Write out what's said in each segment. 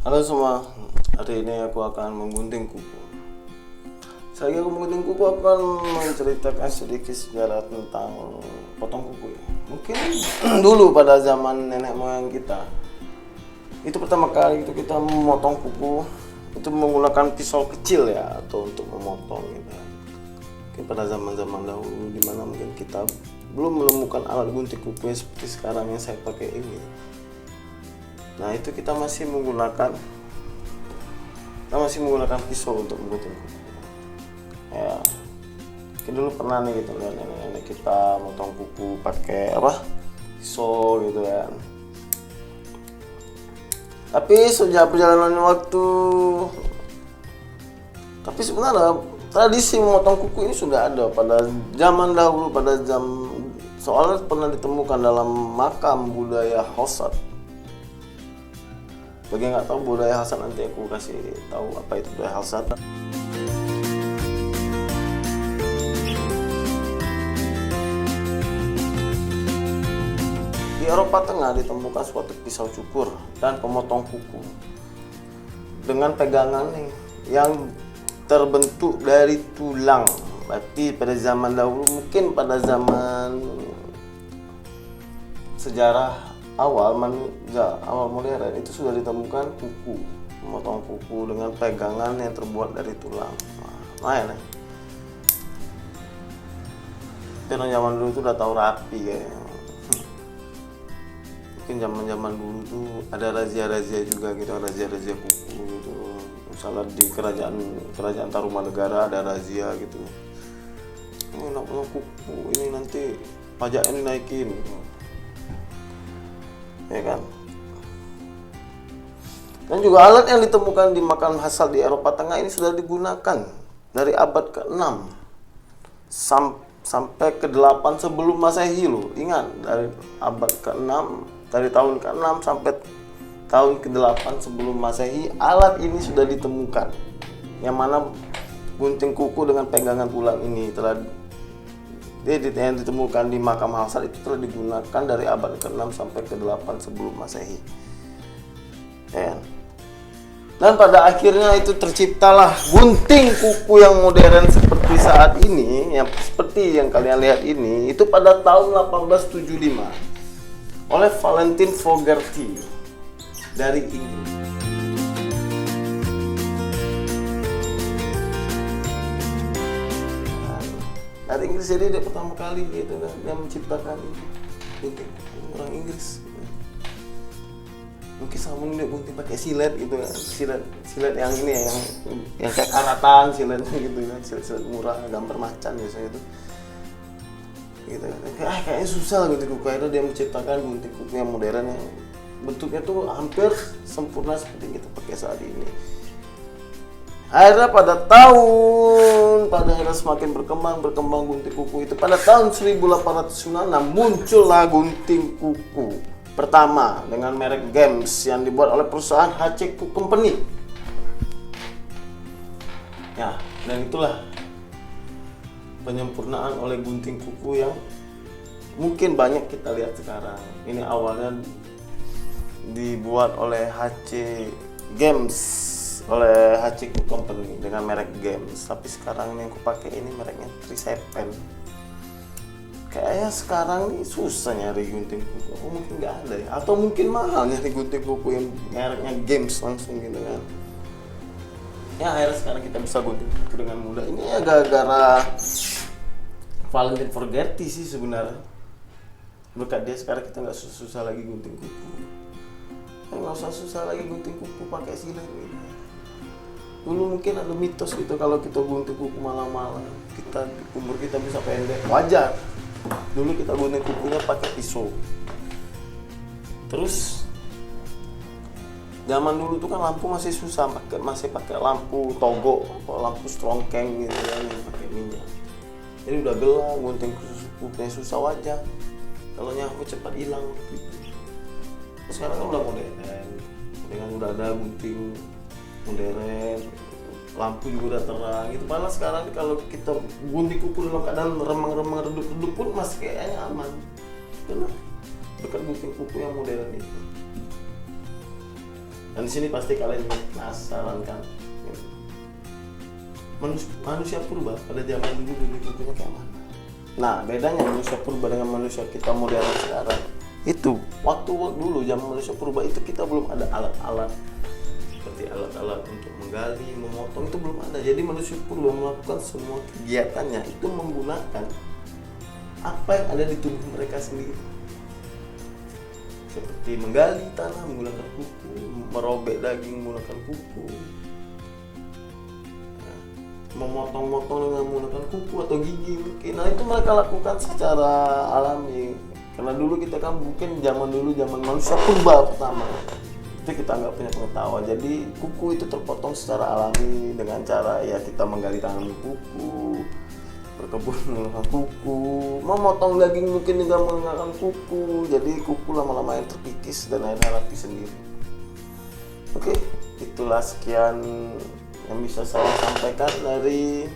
Halo semua, hari ini aku akan menggunting kuku. Saya aku menggunting kuku akan menceritakan sedikit sejarah tentang potong kuku. Mungkin dulu pada zaman nenek moyang kita, itu pertama kali itu kita memotong kuku itu menggunakan pisau kecil ya, atau untuk memotong gitu. Mungkin pada zaman-zaman dahulu dimana mungkin kita belum menemukan alat gunting kuku yang seperti sekarang yang saya pakai ini. Nah itu kita masih menggunakan pisau untuk menggunting kuku. Ya, mungkin dulu pernah nih gitu lihat nenek kita motong kuku pakai pisau gitu kan. Tapi sejak perjalanan waktu, tapi sebenarnya tradisi memotong kuku ini sudah ada pada zaman dahulu, soalnya pernah ditemukan dalam makam budaya Hausa. Bagi yang nggak tahu budaya Hausa, nanti aku kasih tahu apa itu budaya Hausa. Di Eropa Tengah ditemukan suatu pisau cukur dan pemotong kuku dengan pegangan yang terbentuk dari tulang. Berarti pada zaman dahulu, mungkin pada zaman sejarah awal modern itu sudah ditemukan kuku, memotong kuku dengan pegangan yang terbuat dari tulang. Nah, karena zaman dulu itu udah tahu rapi kayaknya. Mungkin zaman dulu tuh ada razia juga gitu, razia kuku gitu. Misalnya di kerajaan Tarumanegara ada razia gitu. Ini nak punya kuku ini nanti pajaknya dinaikin. Ya kan? Dan juga alat yang ditemukan di makam asal di Eropa Tengah ini sudah digunakan dari abad ke-6 sampai ke-8 sebelum Masehi loh. Ingat, dari abad ke-6, dari tahun ke-6 sampai tahun ke-8 sebelum Masehi, alat ini sudah ditemukan. Yang mana gunting kuku dengan pegangan tulang ini yang ditemukan di makam Hausa itu telah digunakan dari abad ke-6 sampai ke-8 sebelum Masehi. Dan pada akhirnya itu terciptalah gunting kuku yang modern seperti saat ini, yang seperti yang kalian lihat ini, itu pada tahun 1875 oleh Valentin Fogarty dari Inggris. Dari Inggris, jadi dia pertama kali gitu kan, dia menciptakan gunting orang Inggris. Mungkin sama dia gunting pakai silet gitu kan, silet yang ini yang kayak karatan siletnya gitu kan, silet murah gambar macan biasanya itu. Gitu kan. Kayaknya susah gunting kuku, akhirnya dia menciptakan gunting kuku yang modern yang bentuknya tuh hampir sempurna seperti yang kita pakai saat ini. Akhirnya pada semakin berkembang gunting kuku itu. Pada tahun 1896 muncullah gunting kuku pertama dengan merek Gems yang dibuat oleh perusahaan HC Cook Company. Ya, dan itulah penyempurnaan oleh gunting kuku yang mungkin banyak kita lihat sekarang. Ini awalnya dibuat oleh HC Cook Company dengan merek Gems, tapi sekarang yang aku pakai ini mereknya Trisepen. Kayaknya sekarang nih susah nyari gunting kuku, mungkin nggak ada ya, atau mungkin mahal nyari gunting kuku yang mereknya Gems langsung gitu kan. Ya akhirnya sekarang kita bisa gunting kuku dengan mudah. Ini ya gara-gara Valentin Fogarty sih sebenarnya. Berkat dia sekarang kita nggak susah lagi gunting kuku. Nggak usah susah lagi gunting kuku pakai silet gitu. Dulu mungkin ada mitos gitu, kalau kita gunting kuku malam-malam, umur kita bisa pendek. Wajar. Dulu kita gunting kukunya pakai pisau. Terus zaman dulu tuh kan lampu masih susah, masih pakai lampu togo, lampu strongkeng gitu kan, yang pakai minyak. Jadi udah gelap, gunting kukunya susah, wajar. Kalau nyapu cepat hilang gitu. Terus sekarang kan udah modern, dengan udah ada gunting modern, lampu juga udah terang gitu. Malah sekarang kalau kita gunting kuku dalam keadaan remang-remang redup-redup pun masih kayaknya aman. Karena berkat gunting kuku yang modern itu. Dan di sini pasti kalian penasaran kan, manusia purba pada zaman dulu bentuknya kayak mana? Nah, bedanya manusia purba dengan manusia kita modern sekarang itu, waktu dulu zaman manusia purba itu kita belum ada alat-alat seperti alat-alat untuk menggali, memotong, itu belum ada. Jadi manusia purba melakukan semua kegiatannya itu menggunakan apa yang ada di tubuh mereka sendiri, seperti menggali tanah menggunakan kuku, merobek daging menggunakan kuku, memotong-motong dengan menggunakan kuku atau gigi mungkin. Nah, itu mereka lakukan secara alami. Karena dulu kita kan mungkin zaman manusia purba pertama itu kita nggak punya pengetahuan, jadi kuku itu terpotong secara alami dengan cara ya kita menggali tanah dengan kuku, berkebun menggunakan kuku, memotong daging mungkin juga menggunakan kuku. Jadi kuku lama-lama yang terkikis dan akhirnya rapi sendiri. Oke, itulah sekian yang bisa saya sampaikan dari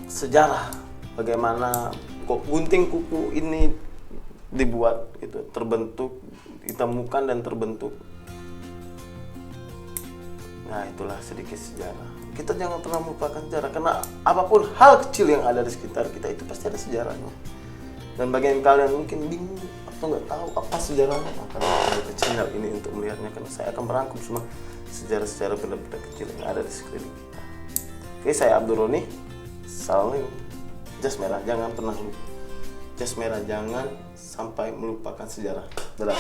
sejarah bagaimana kok gunting kuku ini dibuat, itu terbentuk, ditemukan dan terbentuk. Nah, itulah sedikit sejarah. Kita jangan pernah melupakan sejarah, karena apapun hal kecil yang ada di sekitar kita itu pasti ada sejarahnya. Dan bagi yang kalian mungkin bingung atau nggak tahu apa sejarahnya, akan kembali ke channel ini untuk melihatnya, karena saya akan merangkum semua sejarah-sejarah benda-benda kecil yang ada di sekeliling kita. Oke, saya Abdul Roni. Assalamualaikum. Jas merah, jangan pernah lupa. Jas merah, jangan sampai melupakan sejarah. Dadah.